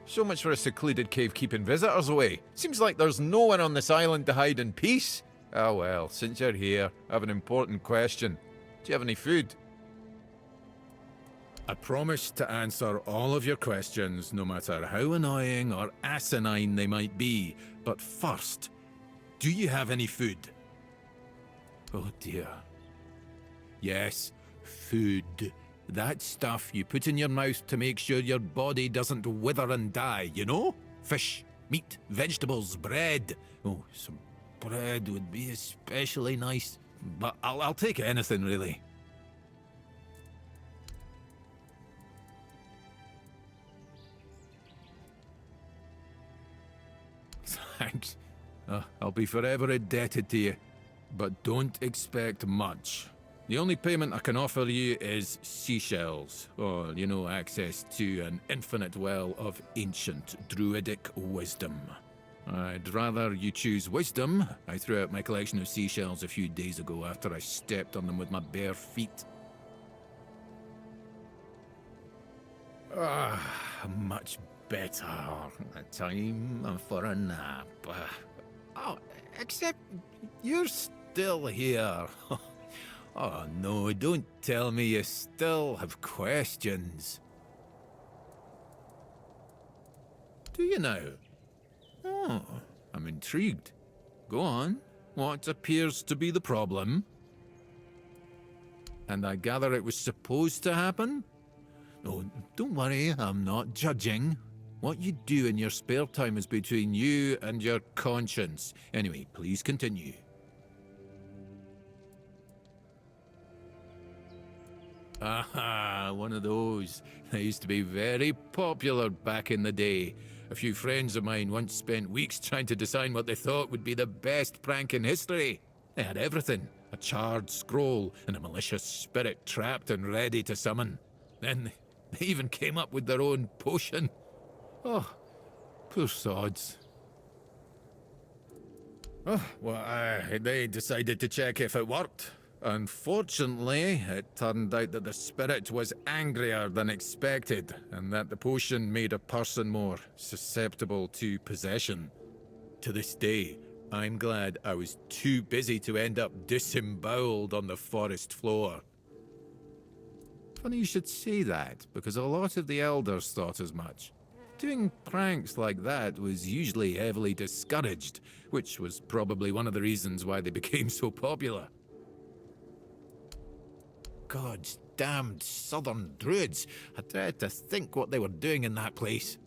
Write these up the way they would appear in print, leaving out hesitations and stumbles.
So much for a secluded cave keeping visitors away. Seems like there's no one on this island to hide in peace. Ah well, since you're here, I have an important question. Do you have any food? I promise to answer all of your questions, no matter how annoying or asinine they might be. But first, do you have any food? Oh dear. Yes, food. That stuff you put in your mouth to make sure your body doesn't wither and die, you know? Fish, meat, vegetables, bread. Oh, some bread would be especially nice. But I'll take anything, really. Thanks. I'll be forever indebted to you. But don't expect much. The only payment I can offer you is seashells, or, you know, access to an infinite well of ancient druidic wisdom. I'd rather you choose wisdom. I threw out my collection of seashells a few days ago after I stepped on them with my bare feet. Much better. Time for a nap. Oh, except you're still here. Oh no, don't tell me you still have questions. Do you now? Oh, I'm intrigued. Go on. What appears to be the problem? And I gather it was supposed to happen? Oh, don't worry, I'm not judging. What you do in your spare time is between you and your conscience. Anyway, please continue. Aha, one of those. They used to be very popular back in the day. A few friends of mine once spent weeks trying to decide what they thought would be the best prank in history. They had everything. A charred scroll and a malicious spirit trapped and ready to summon. Then they even came up with their own potion. Oh, poor sods. Oh, well, they decided to check if it worked. Unfortunately, it turned out that the spirit was angrier than expected, and that the potion made a person more susceptible to possession. To this day, I'm glad I was too busy to end up disemboweled on the forest floor. Funny you should say that, because a lot of the elders thought as much. Doing pranks like that was usually heavily discouraged, which was probably one of the reasons why they became so popular. God's damned southern druids. I dread to think what they were doing in that place.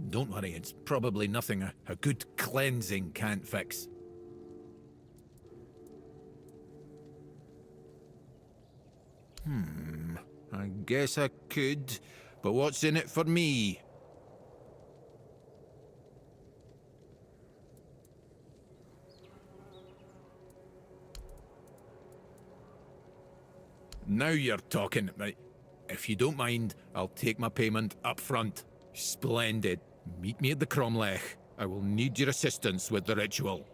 Don't worry, it's probably nothing a good cleansing can't fix. I guess I could, but what's in it for me? Now you're talking. Right. If you don't mind, I'll take my payment up front. Splendid. Meet me at the Cromlech. I will need your assistance with the ritual.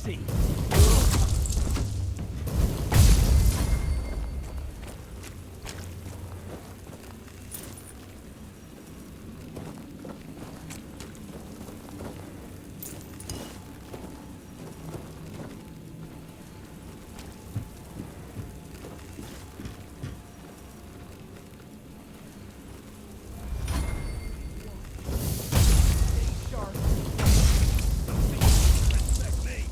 see. Stay sharp. Respect me.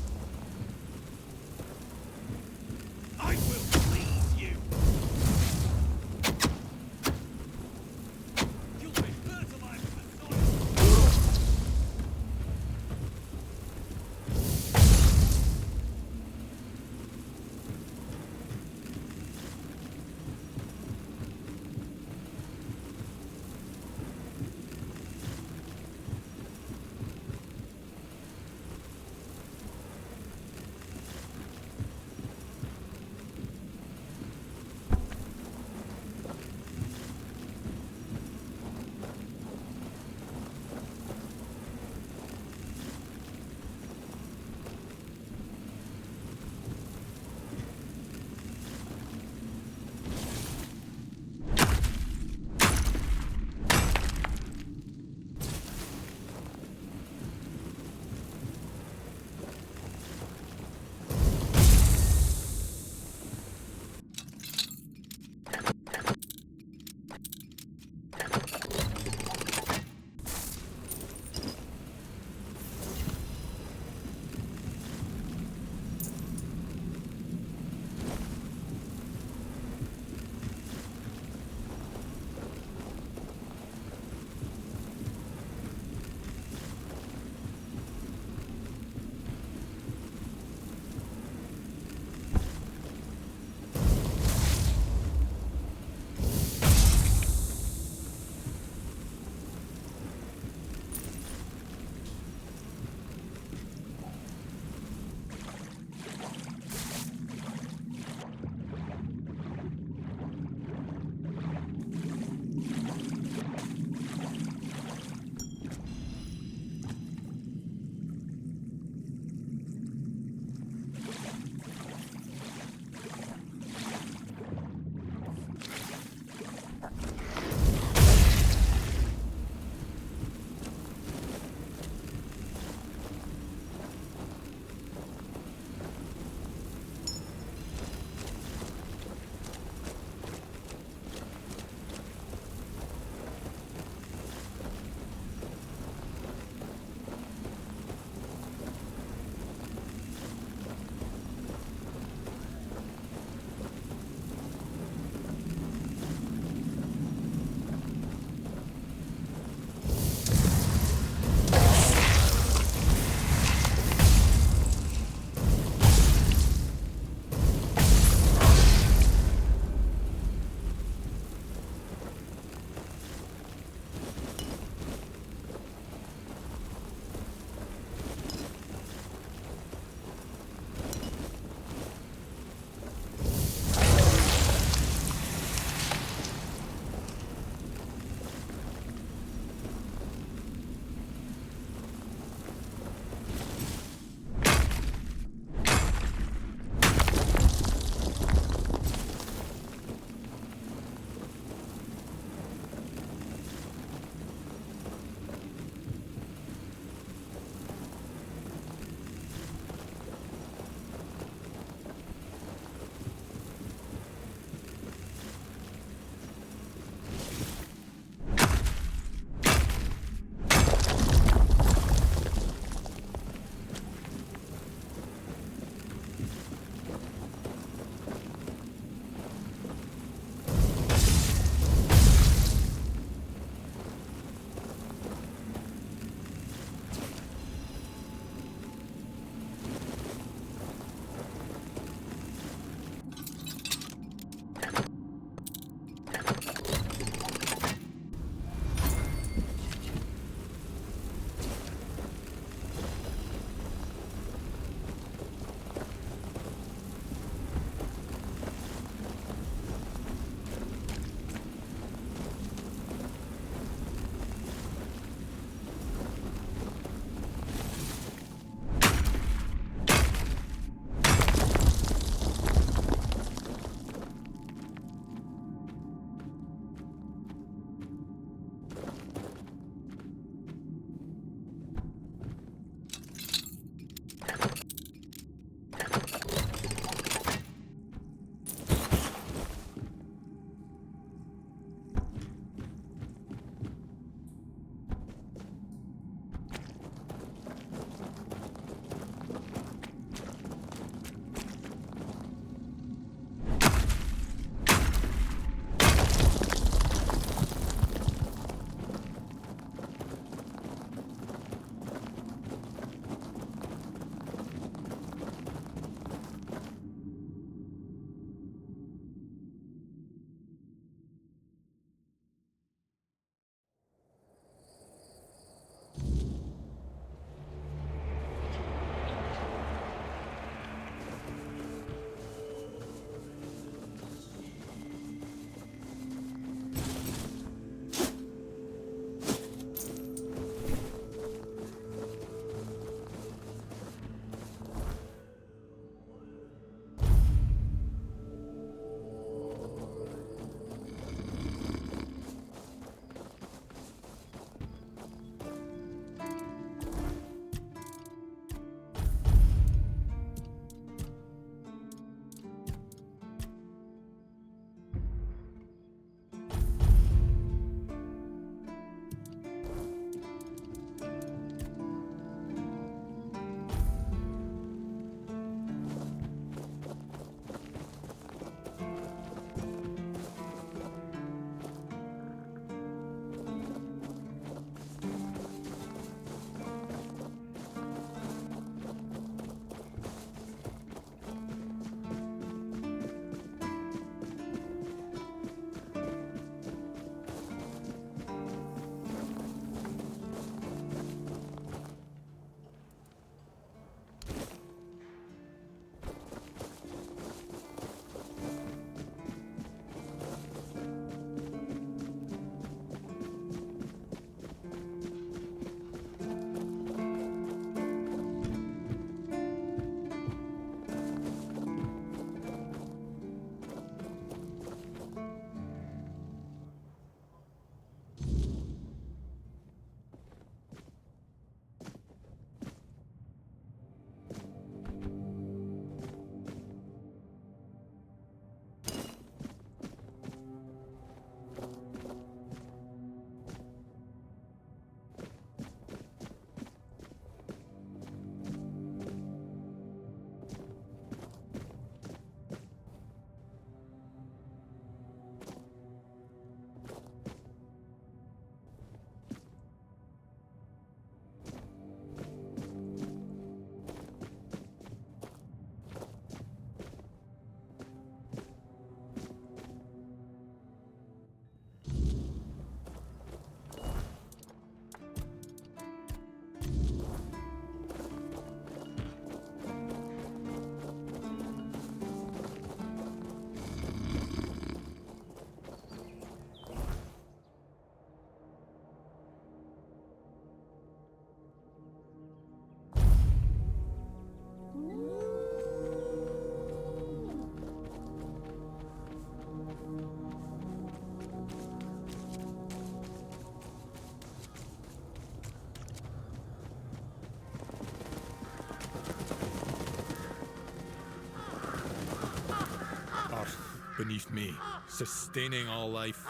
beneath me, sustaining all life.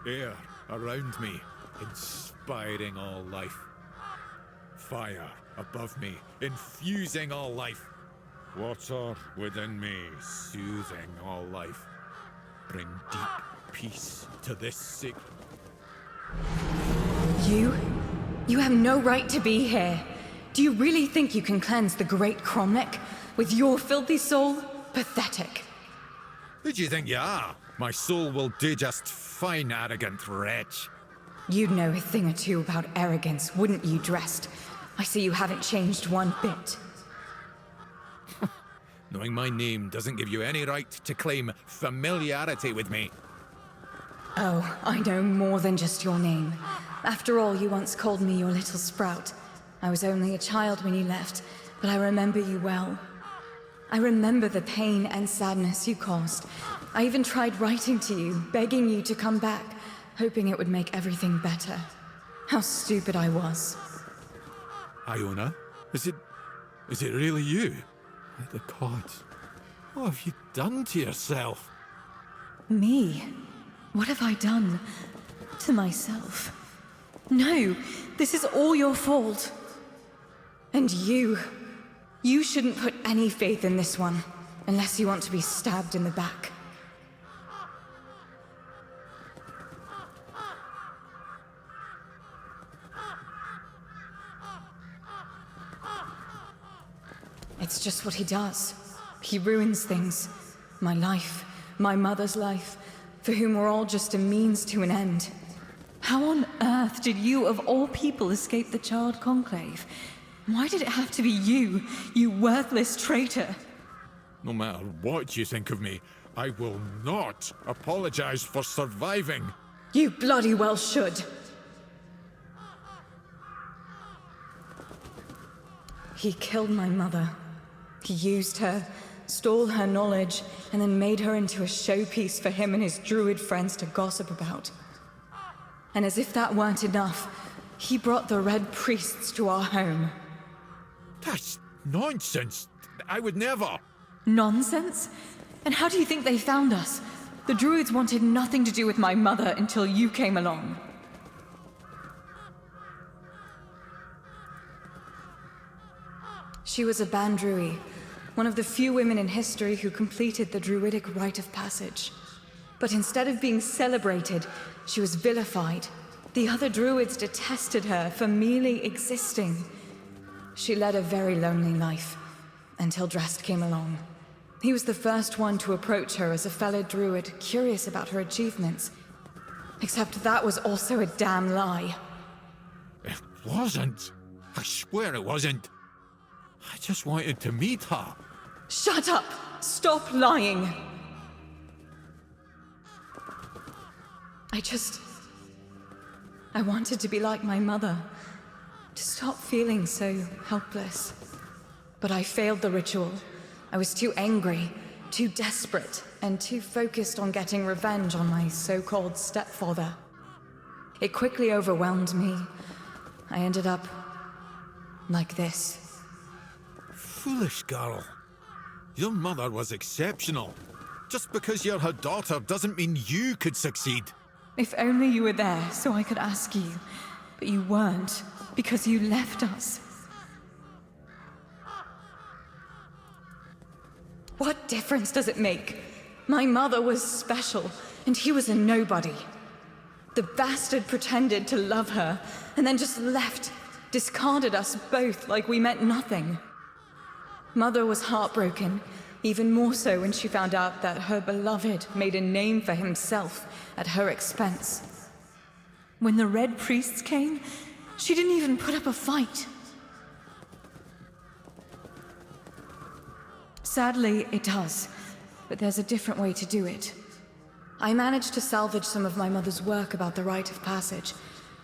Air around me, inspiring all life. Fire above me, infusing all life. Water within me, soothing all life. Bring deep peace to this sick. You have no right to be here. Do you really think you can cleanse the great Cromlech with your filthy soul? Pathetic. Who do you think you are? My soul will do just fine, arrogant wretch. You'd know a thing or two about arrogance, wouldn't you, Dressed? I see you haven't changed one bit. Knowing my name doesn't give you any right to claim familiarity with me. Oh, I know more than just your name. After all, you once called me your little sprout. I was only a child when you left, but I remember you well. I remember the pain and sadness you caused. I even tried writing to you, begging you to come back, hoping it would make everything better. How stupid I was. Iona, is it really you? By the gods, what have you done to yourself? Me? What have I done to myself? No, this is all your fault. And you shouldn't put any faith in this one, unless you want to be stabbed in the back. It's just what he does. He ruins things. My life, my mother's life, for whom we're all just a means to an end. How on earth did you, of all people, escape the Child Conclave? Why did it have to be you, you worthless traitor? No matter what you think of me, I will not apologize for surviving. You bloody well should. He killed my mother. He used her, stole her knowledge, and then made her into a showpiece for him and his druid friends to gossip about. And as if that weren't enough, he brought the Red Priests to our home. That's nonsense. I would never. Nonsense? And how do you think they found us? The druids wanted nothing to do with my mother until you came along. She was a Bandrui, one of the few women in history who completed the druidic rite of passage. But instead of being celebrated, she was vilified. The other druids detested her for merely existing. She led a very lonely life, until Drast came along. He was the first one to approach her as a fellow druid, curious about her achievements. Except that was also a damn lie. It wasn't. I swear it wasn't. I just wanted to meet her. Shut up! Stop lying! I wanted to be like my mother. To stop feeling so helpless. But I failed the ritual. I was too angry, too desperate, and too focused on getting revenge on my so-called stepfather. It quickly overwhelmed me. I ended up like this. Foolish girl. Your mother was exceptional. Just because you're her daughter doesn't mean you could succeed. If only you were there so I could ask you. But you weren't, because you left us. What difference does it make? My mother was special, and he was a nobody. The bastard pretended to love her, and then just left, discarded us both like we meant nothing. Mother was heartbroken, even more so when she found out that her beloved made a name for himself at her expense. When the Red Priests came, she didn't even put up a fight. Sadly, it does, but there's a different way to do it. I managed to salvage some of my mother's work about the rite of passage.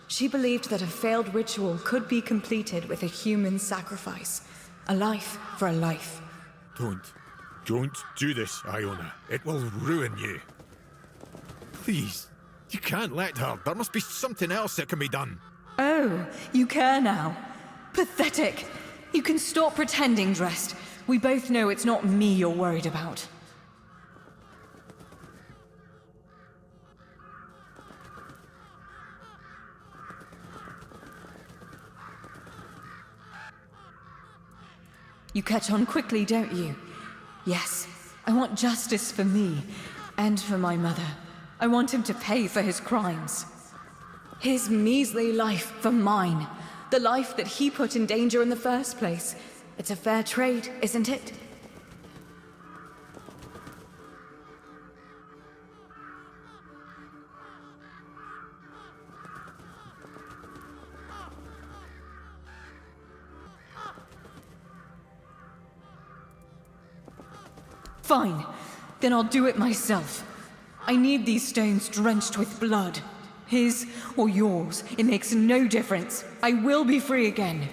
She believed that a failed ritual could be completed with a human sacrifice. A life for a life. Don't do this, Iona. It will ruin you. Please, you can't let her. There must be something else that can be done. Oh, you care now. Pathetic. You can stop pretending, Dressed. We both know it's not me you're worried about. You catch on quickly, don't you? Yes, I want justice for me, and for my mother. I want him to pay for his crimes. His measly life for mine. The life that he put in danger in the first place. It's a fair trade, isn't it? Fine. Then I'll do it myself. I need these stones drenched with blood. His or yours, it makes no difference. I will be free again.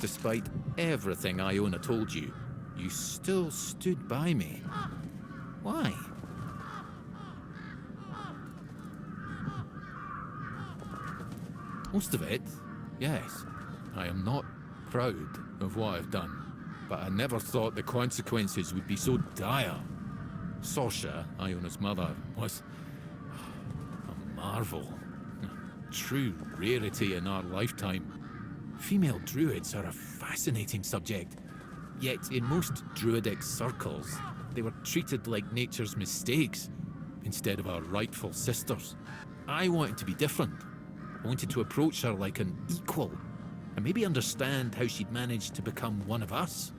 Despite everything Iona told you, you still stood by me. Why? Most of it, yes. I am not proud of what I've done, but I never thought the consequences would be so dire. Sorsha, Iona's mother, was a marvel. A true rarity in our lifetime. Female druids are a fascinating subject, yet in most druidic circles, they were treated like nature's mistakes instead of our rightful sisters. I wanted to be different. I wanted to approach her like an equal, and maybe understand how she'd managed to become one of us.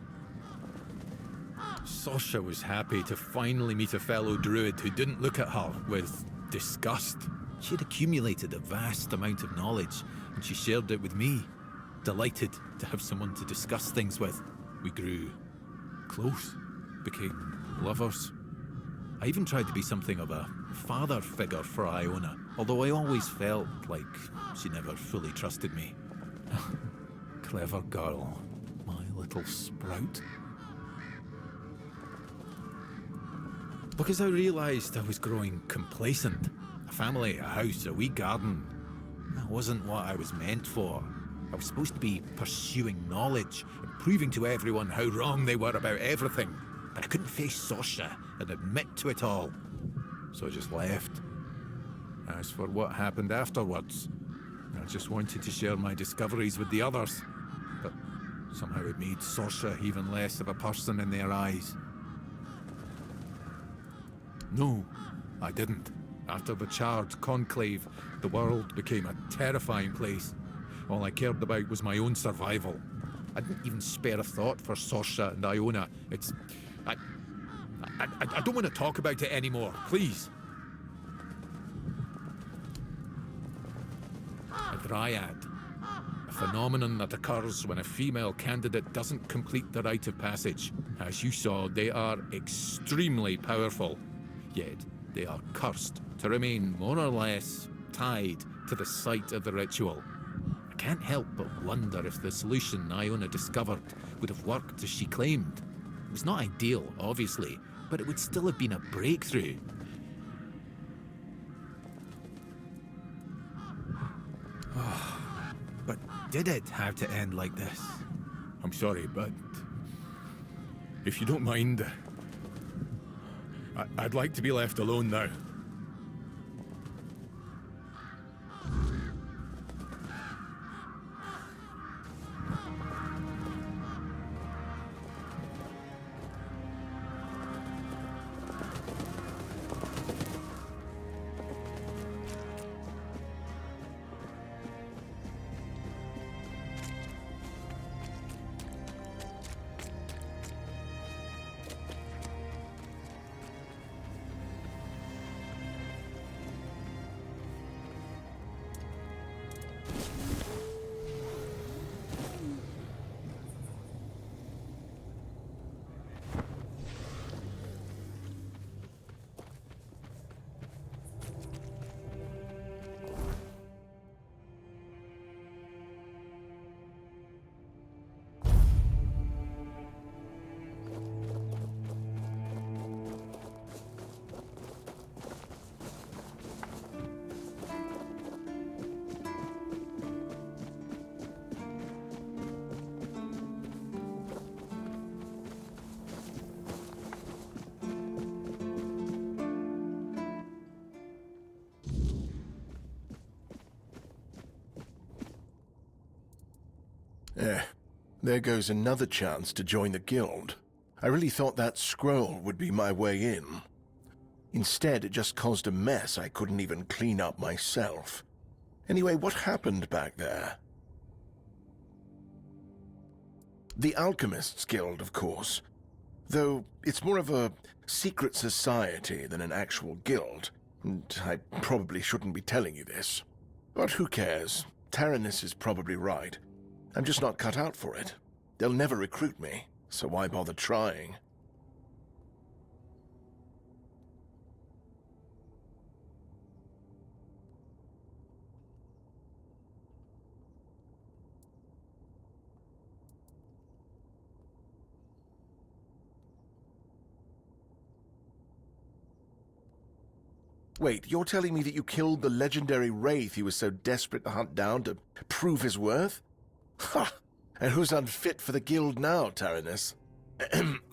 Sorsha was happy to finally meet a fellow druid who didn't look at her with disgust. She had accumulated a vast amount of knowledge, and she shared it with me. Delighted to have someone to discuss things with. We grew close, became lovers. I even tried to be something of a father figure for Iona, although I always felt like she never fully trusted me. Clever girl, my little sprout. Because I realised I was growing complacent. A family, a house, a wee garden. That wasn't what I was meant for. I was supposed to be pursuing knowledge and proving to everyone how wrong they were about everything. But I couldn't face Sorsha and admit to it all. So I just left. As for what happened afterwards, I just wanted to share my discoveries with the others. But somehow it made Sorsha even less of a person in their eyes. No, I didn't. After the charred conclave, the world became a terrifying place. All I cared about was my own survival. I didn't even spare a thought for Sorsha and Iona. I don't want to talk about it anymore, please. A dryad. A phenomenon that occurs when a female candidate doesn't complete the rite of passage. As you saw, they are extremely powerful. Yet, they are cursed to remain more or less tied to the site of the ritual. I can't help but wonder if the solution Iona discovered would have worked as she claimed. It was not ideal, obviously, but it would still have been a breakthrough. But did it have to end like this? I'm sorry, but if you don't mind, I'd like to be left alone now. There goes another chance to join the guild. I really thought that scroll would be my way in. Instead, it just caused a mess I couldn't even clean up myself. Anyway, what happened back there? The Alchemists Guild, of course. Though it's more of a secret society than an actual guild. And I probably shouldn't be telling you this. But who cares? Taranis is probably right. I'm just not cut out for it. They'll never recruit me, so why bother trying? Wait, you're telling me that you killed the legendary wraith he was so desperate to hunt down to prove his worth? Ha! And who's unfit for the guild now, Taranis?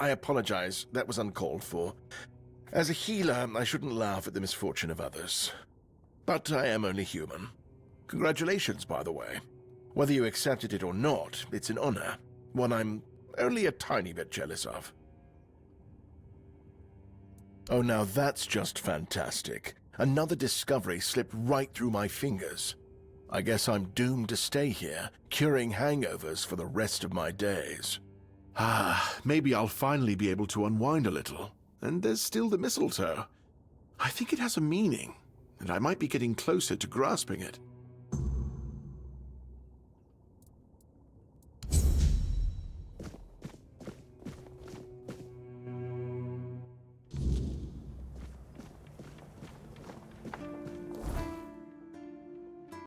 I apologize, that was uncalled for. As a healer, I shouldn't laugh at the misfortune of others. But I am only human. Congratulations, by the way. Whether you accepted it or not, it's an honor. One I'm only a tiny bit jealous of. Oh, now that's just fantastic. Another discovery slipped right through my fingers. I guess I'm doomed to stay here, curing hangovers for the rest of my days. Maybe I'll finally be able to unwind a little. And there's still the mistletoe. I think it has a meaning, and I might be getting closer to grasping it.